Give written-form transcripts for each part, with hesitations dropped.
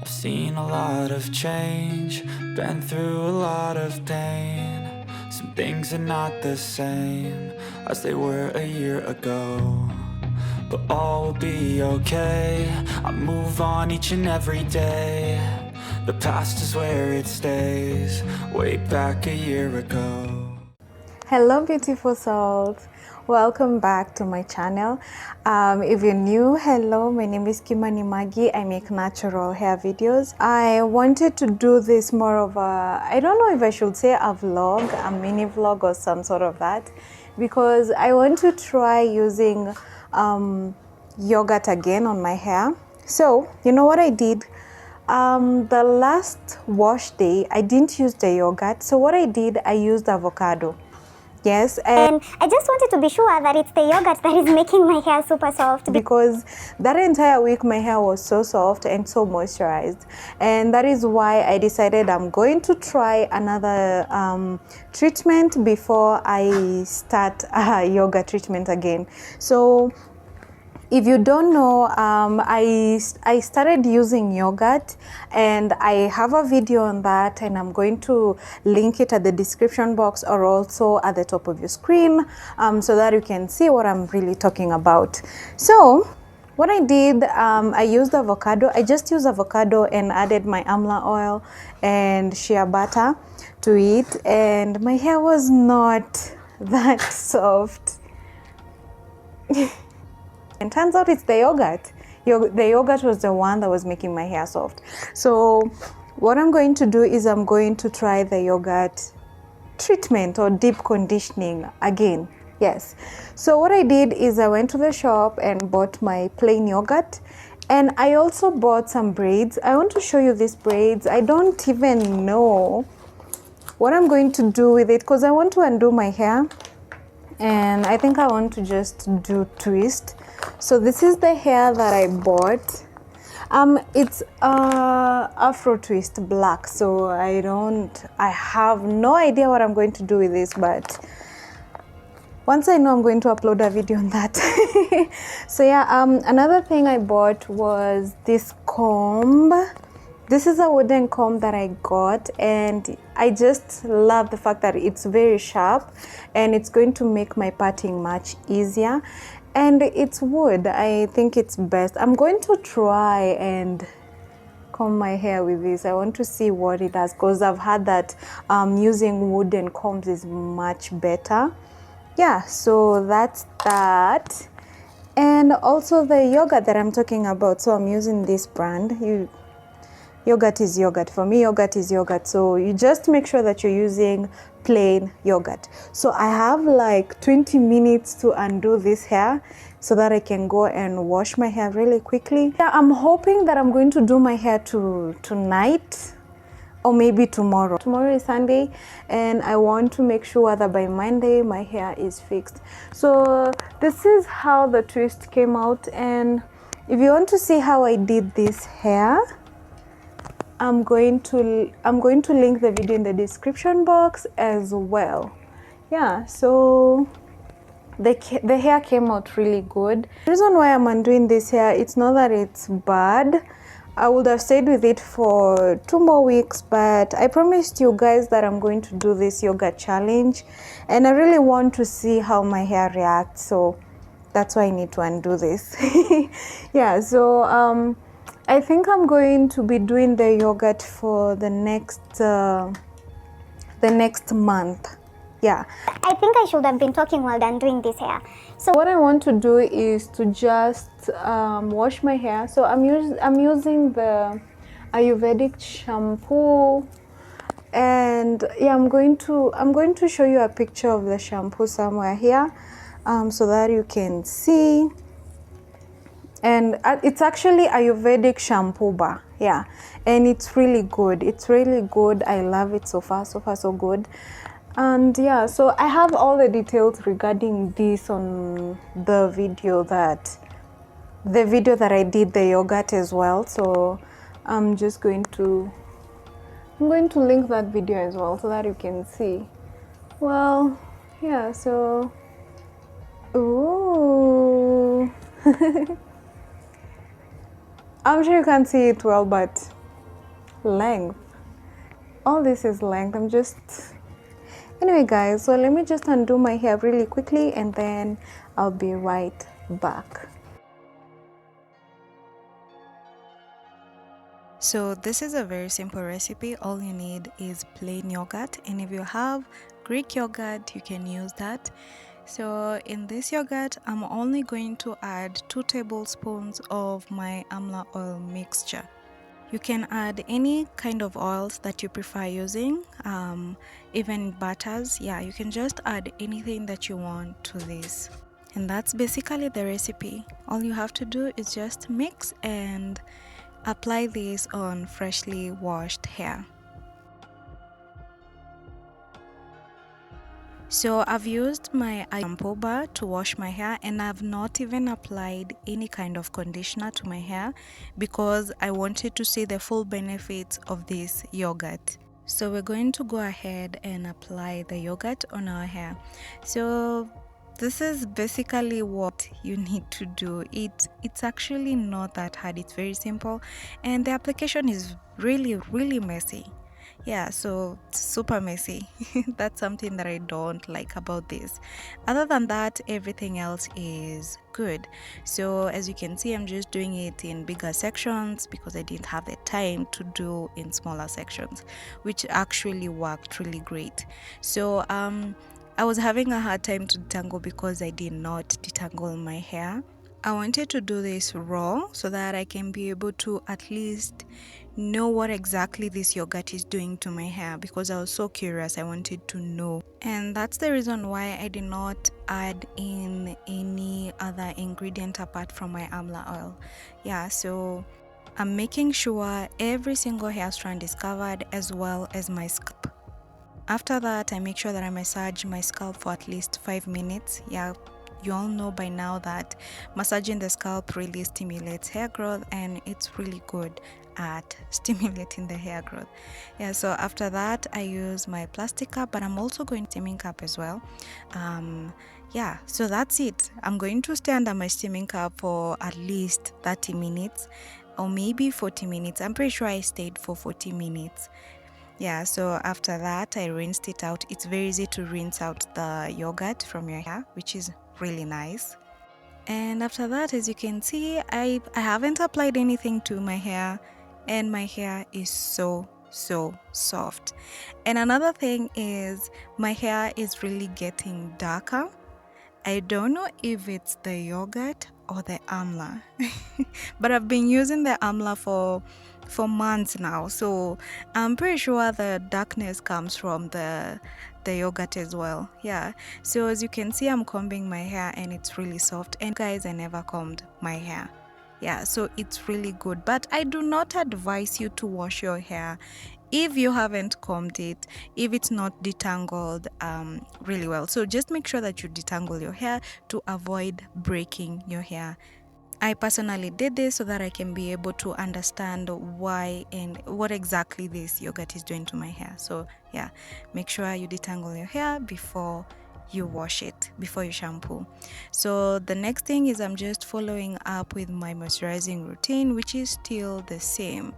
I've seen a lot of change, been through a lot of pain. Some things are not the same as they were a year ago, but all will be okay. I move on each and every day. The past is where it stays, way back a year ago. Hello beautiful souls, welcome back to my channel. If you're new, hello, my name is Kimani Magi. I make natural hair videos. I wanted to do this more of a, I don't know if I should say a vlog, a mini vlog or some sort of that, because I want to try using yogurt again on my hair. So you know what I did? The last wash day I didn't use the yogurt, so what I did, I used avocado. Yes, and I just wanted to be sure that it's the yogurt that is making my hair super soft, because that entire week my hair was so soft and so moisturized, and that is why I decided I'm going to try another treatment before I start a yoga treatment again. So if you don't know, I started using yogurt, and I have a video on that, and I'm going to link it at the description box or also at the top of your screen, so that you can see what I'm really talking about. So what I did, I used avocado. I just used avocado and added my amla oil and shea butter to it, and my hair was not that soft. And turns out it's the yogurt. The yogurt was the one that was making my hair soft. So what I'm going to do is I'm going to try the yogurt treatment or deep conditioning again. Yes. So what I did is I went to the shop and bought my plain yogurt, and I also bought some braids. I want to show you these braids. I don't even know what I'm going to do with it because I want to undo my hair, and I think I want to just do twist. So this is the hair that I bought. It's Afro twist black, so I have no idea what I'm going to do with this, but once I know, I'm going to upload a video on that. So yeah, another thing I bought was this comb. This is a wooden comb that I got, and I just love the fact that it's very sharp and it's going to make my parting much easier. And it's wood. I think it's best. I'm going to try and comb my hair with this. I want to see what it does, because I've heard that using wooden combs is much better. Yeah, so that's that. And also the yogurt that I'm talking about. So I'm using this brand. Yogurt is yogurt. For me, yogurt is yogurt. So you just make sure that you're using plain yogurt. So I have like 20 minutes to undo this hair so that I can go and wash my hair really quickly. Yeah, I'm hoping that I'm going to do my hair tonight or maybe tomorrow. Tomorrow is Sunday, and I want to make sure that by Monday my hair is fixed. So this is how the twist came out, and if you want to see how I did this hair, I'm going to link the video in the description box as well. Yeah, so the hair came out really good. The reason why I'm undoing this hair, it's not that it's bad. I would have stayed with it for 2 more weeks, but I promised you guys that I'm going to do this yoga challenge, and I really want to see how my hair reacts, so that's why I need to undo this. Yeah, so I think I'm going to be doing the yogurt for the next month. Yeah. I think I should have been talking while done doing this hair. So what I want to do is to just wash my hair. So I'm using the Ayurvedic shampoo, and yeah, I'm going to show you a picture of the shampoo somewhere here, so that you can see. And it's actually Ayurvedic shampoo bar, yeah, and it's really good. It's really good. I love it so far. So far, so good. And yeah, so I have all the details regarding this on the video that I did the yogurt as well. So I'm going to link that video as well so that you can see. Well, yeah. So, ooh. I'm sure you can't see it well, but length. All this is length. I'm just... Anyway guys, so let me just undo my hair really quickly and then I'll be right back. So this is a very simple recipe. All you need is plain yogurt, and if you have Greek yogurt, you can use that. So in this yogurt, I'm only going to add 2 tablespoons of my amla oil mixture. You can add any kind of oils that you prefer using, even butters. Yeah, you can just add anything that you want to this. And that's basically the recipe. All you have to do is just mix and apply this on freshly washed hair. So I've used my shampoo bar to wash my hair, and I've not even applied any kind of conditioner to my hair because I wanted to see the full benefits of this yogurt. So we're going to go ahead and apply the yogurt on our hair. So this is basically what you need to do. It's actually not that hard. It's very simple, and the application is really messy. Yeah, so super messy. That's something that I don't like about this. Other than that, everything else is good. So as you can see, I'm just doing it in bigger sections because I didn't have the time to do in smaller sections, which actually worked really great. So I was having a hard time to detangle because I did not detangle my hair. I wanted to do this raw so that I can be able to at least know what exactly this yogurt is doing to my hair, because I was so curious. I wanted to know, and that's the reason why I did not add in any other ingredient apart from my amla oil. Yeah, so I'm making sure every single hair strand is covered, as well as my scalp. After that, I make sure that I massage my scalp for at least 5 minutes. Yeah, you all know by now that massaging the scalp really stimulates hair growth, and it's really good at stimulating the hair growth. Yeah, so after that I use my plastic cup, but I'm also going to steaming cup as well. Yeah, so that's it. I'm going to stay under my steaming cup for at least 30 minutes or maybe 40 minutes. I'm pretty sure I stayed for 40 minutes. Yeah, so after that I rinsed it out. It's very easy to rinse out the yogurt from your hair, which is really nice. And after that, as you can see, I haven't applied anything to my hair, and my hair is so soft. And another thing is my hair is really getting darker. I don't know if it's the yogurt or the amla, but I've been using the amla for months now, so I'm pretty sure the darkness comes from the yogurt as well. Yeah, so as you can see, I'm combing my hair and it's really soft. And guys, I never combed my hair. Yeah, so it's really good, but I do not advise you to wash your hair if you haven't combed it, if it's not detangled really well. So just make sure that you detangle your hair to avoid breaking your hair. I personally did this so that I can be able to understand why and what exactly this yogurt is doing to my hair. So yeah, make sure you detangle your hair before you wash it, before you shampoo. So the next thing is I'm just following up with my moisturizing routine, which is still the same.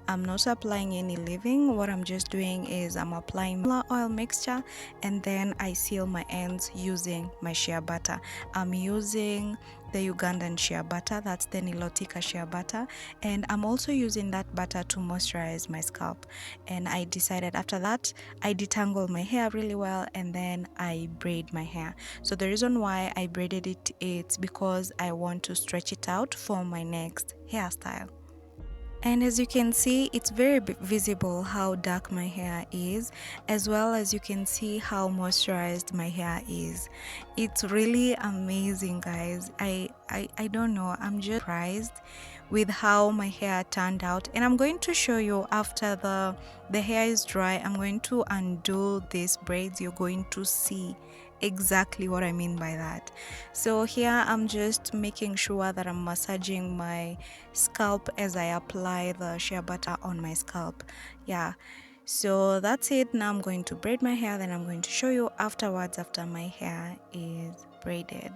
I'm not applying any leave-in. What I'm just doing is I'm applying oil mixture, and then I seal my ends using my shea butter. I'm using the Ugandan shea butter, that's the Nilotica shea butter, and I'm also using that butter to moisturize my scalp. And I decided after that I detangle my hair really well, and then I braid my hair. So the reason why I braided it, it's because I want to stretch it out for my next hairstyle. And as you can see, it's very visible how dark my hair is, as well as you can see how moisturized my hair is. It's really amazing, guys. I don't know, I'm just surprised with how my hair turned out. And I'm going to show you after the hair is dry. I'm going to undo these braids. You're going to see exactly what I mean by that. So here I'm just making sure that I'm massaging my scalp as I apply the shea butter on my scalp. Yeah, so that's it. Now I'm going to braid my hair, then I'm going to show you afterwards after my hair is braided.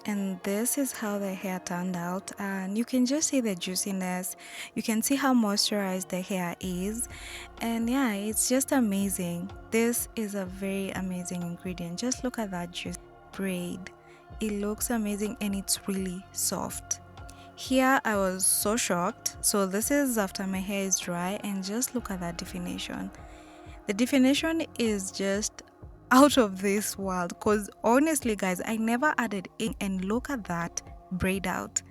and this is how the hair turned out, and you can just see the juiciness. You can see how moisturized the hair is, and yeah, it's just amazing. This is a very amazing ingredient. Just look at that juice braid. It looks amazing and it's really soft. Here I was so shocked. So this is after my hair is dry, and just look at that definition. The definition is just out of this world, because honestly guys, I never added ink, and look at that braid out.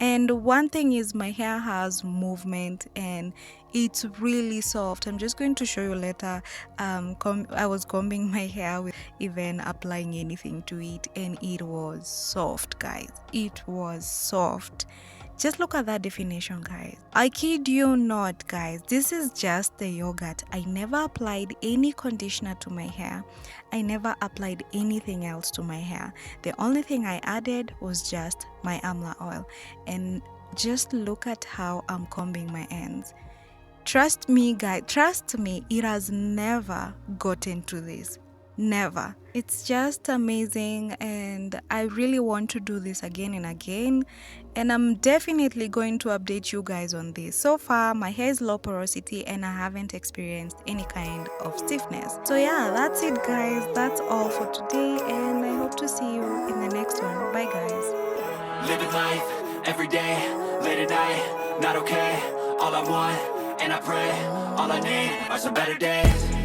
And one thing is, my hair has movement and it's really soft. I'm just going to show you later. I was combing my hair with even applying anything to it, and it was soft guys. It was soft. Just look at that definition guys. I kid you not guys, this is just the yogurt. I never applied any conditioner to my hair. I never applied anything else to my hair. The only thing I added was just my amla oil. And just look at how I'm combing my ends. Trust me guys, trust me, it has never gotten to this. Never. It's just amazing, and I really want to do this again and again, and I'm definitely going to update you guys on this. So far my hair is low porosity and I haven't experienced any kind of stiffness. So yeah, that's it guys, that's all for today, and I hope to see you in the next one. Bye guys. Living life, every day, late at night, not okay. All I want, and I pray, all I need are some better days.